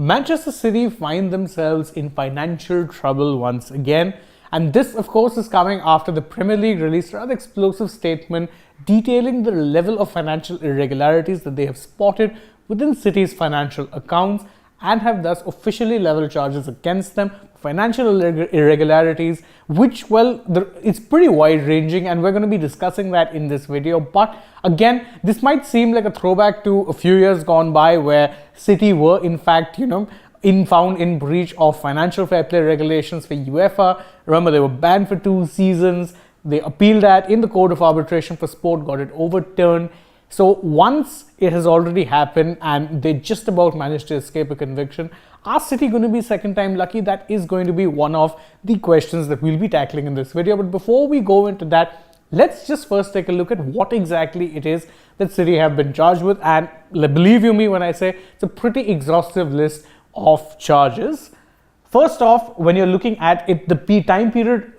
Manchester City find themselves in financial trouble once again. And this, of course, is coming after the Premier League released a rather explosive statement detailing the level of financial irregularities that they have spotted within City's financial accounts and have thus officially leveled charges against them. Financial irregularities, which, well, it's pretty wide-ranging, and we're going to be discussing that in this video. But again, this might seem like a throwback to a few years gone by where City were, in fact, found in breach of financial fair play regulations for UEFA. Remember, they were banned for 2 seasons. They appealed that in the Court of Arbitration for Sport, got it overturned. So once it has already happened and they just about managed to escape a conviction, are City going to be second time lucky? That is going to be one of the questions that we'll be tackling in this video. But before we go into that, let's just first take a look at what exactly it is that City have been charged with. And believe you me when I say it's a pretty exhaustive list of charges. First off, when you're looking at it, the time period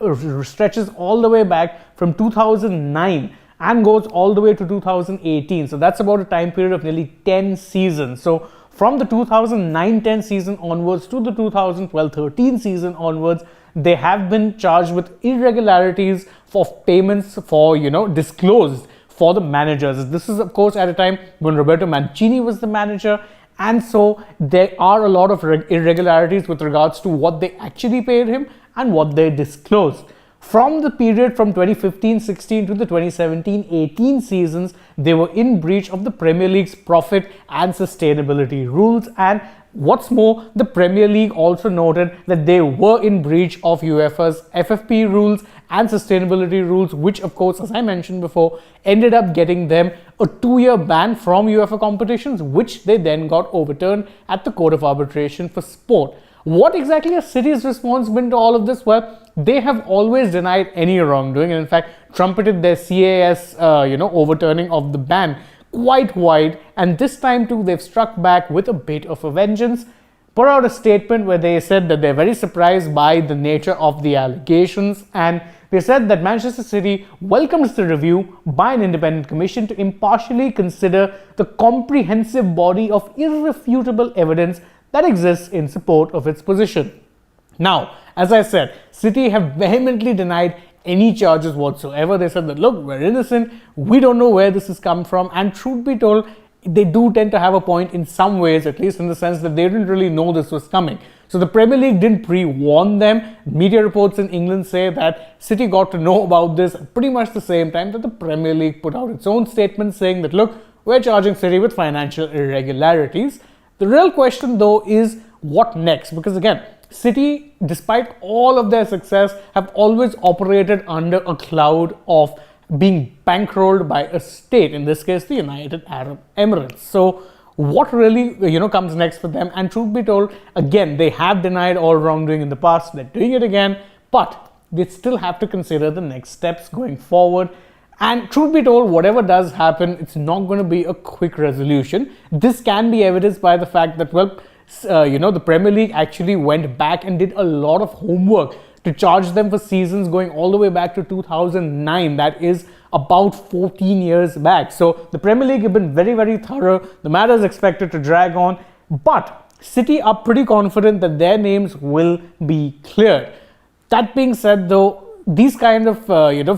stretches all the way back from 2009 and goes all the way to 2018. So that's about a time period of nearly 10 seasons. So from the 2009-10 season onwards to the 2012-13 season onwards, they have been charged with irregularities for payments for, disclosed for the managers. This is, of course, at a time when Roberto Mancini was the manager. And so there are a lot of irregularities with regards to what they actually paid him and what they disclosed. From the period from 2015-16 to the 2017-18 seasons, they were in breach of the Premier League's profit and sustainability rules. And what's more, the Premier League also noted that they were in breach of UEFA's FFP rules and sustainability rules, which, of course, as I mentioned before, ended up getting them a 2-year ban from UEFA competitions, which they then got overturned at the Court of Arbitration for Sport. What exactly has City's response been to all of this? Well, they have always denied any wrongdoing and in fact trumpeted their CAS, overturning of the ban quite wide. And this time too, they've struck back with a bit of a vengeance, put out a statement where they said that they're very surprised by the nature of the allegations. And they said that Manchester City welcomes the review by an independent commission to impartially consider the comprehensive body of irrefutable evidence that exists in support of its position. Now, as I said, City have vehemently denied any charges whatsoever. They said that, look, we're innocent, we don't know where this has come from, and truth be told, they do tend to have a point in some ways, at least in the sense that they didn't really know this was coming. So the Premier League didn't pre-warn them. Media reports in England say that City got to know about this at pretty much the same time that the Premier League put out its own statement saying that, look, we're charging City with financial irregularities. The real question, though, is what next? Because again, City, despite all of their success, have always operated under a cloud of being bankrolled by a state, in this case, the United Arab Emirates. So what really, comes next for them? And truth be told, again, they have denied all wrongdoing in the past. They're doing it again, but they still have to consider the next steps going forward. And truth be told, whatever does happen, it's not going to be a quick resolution. This can be evidenced by the fact that, the Premier League actually went back and did a lot of homework to charge them for seasons going all the way back to 2009. That is about 14 years back. So the Premier League have been very, very thorough. The matter is expected to drag on, but City are pretty confident that their names will be cleared. That being said, though, these kind of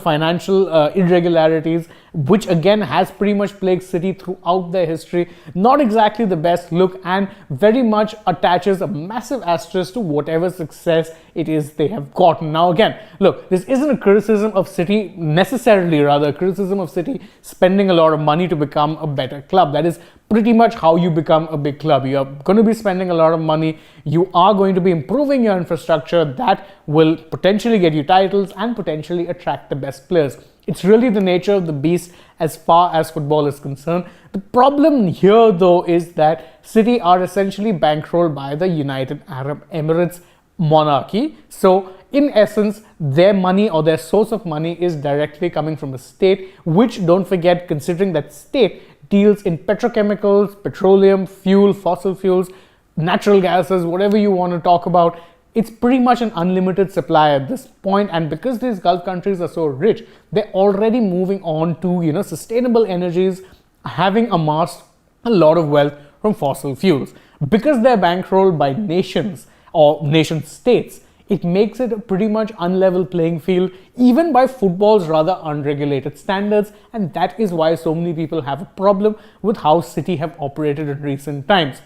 financial irregularities, which again has pretty much plagued City throughout their history, not exactly the best look, and very much attaches a massive asterisk to whatever success it is they have gotten. Now again, look, this isn't a criticism of City necessarily, rather a criticism of City spending a lot of money to become a better club. That is pretty much how you become a big club. You are going to be spending a lot of money. You are going to be improving your infrastructure that will potentially get you titles and potentially attract the best players. It's really the nature of the beast as far as football is concerned. The problem here, though, is that City are essentially bankrolled by the United Arab Emirates monarchy. So in essence, their money or their source of money is directly coming from a state, which, don't forget, considering that state deals in petrochemicals, petroleum, fuel, fossil fuels, natural gases, whatever you want to talk about, it's pretty much an unlimited supply at this point. And because these Gulf countries are so rich, they're already moving on to, sustainable energies, having amassed a lot of wealth from fossil fuels. Because they're bankrolled by nations or nation states, it makes it a pretty much unlevel playing field, even by football's rather unregulated standards, and that is why so many people have a problem with how City have operated in recent times.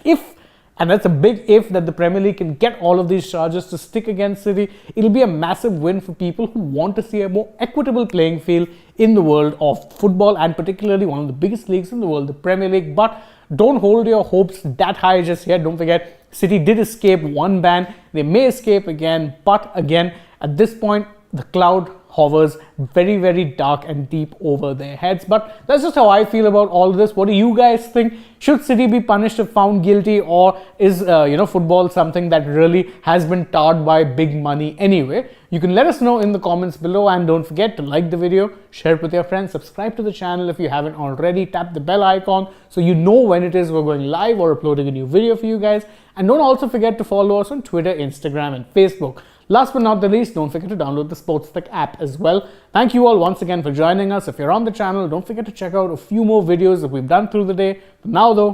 And that's a big if, that the Premier League can get all of these charges to stick against City, it'll be a massive win for people who want to see a more equitable playing field in the world of football, and particularly one of the biggest leagues in the world, the Premier League. But don't hold your hopes that high just yet. Don't forget, City did escape one ban. They may escape again, but again, at this point, the cloud hovers very, very dark and deep over their heads. But that's just how I feel about all of this. What do you guys think? Should City be punished if found guilty, or is football something that really has been tarred by big money anyway? You can let us know in the comments below, and don't forget to like the video, share it with your friends, subscribe to the channel if you haven't already, tap the bell icon so you know when it is we're going live or uploading a new video for you guys. And don't also forget to follow us on Twitter, Instagram and Facebook. Last but not the least, don't forget to download the AajTak app as well. Thank you all once again for joining us. If you're on the channel, don't forget to check out a few more videos that we've done through the day. For now though,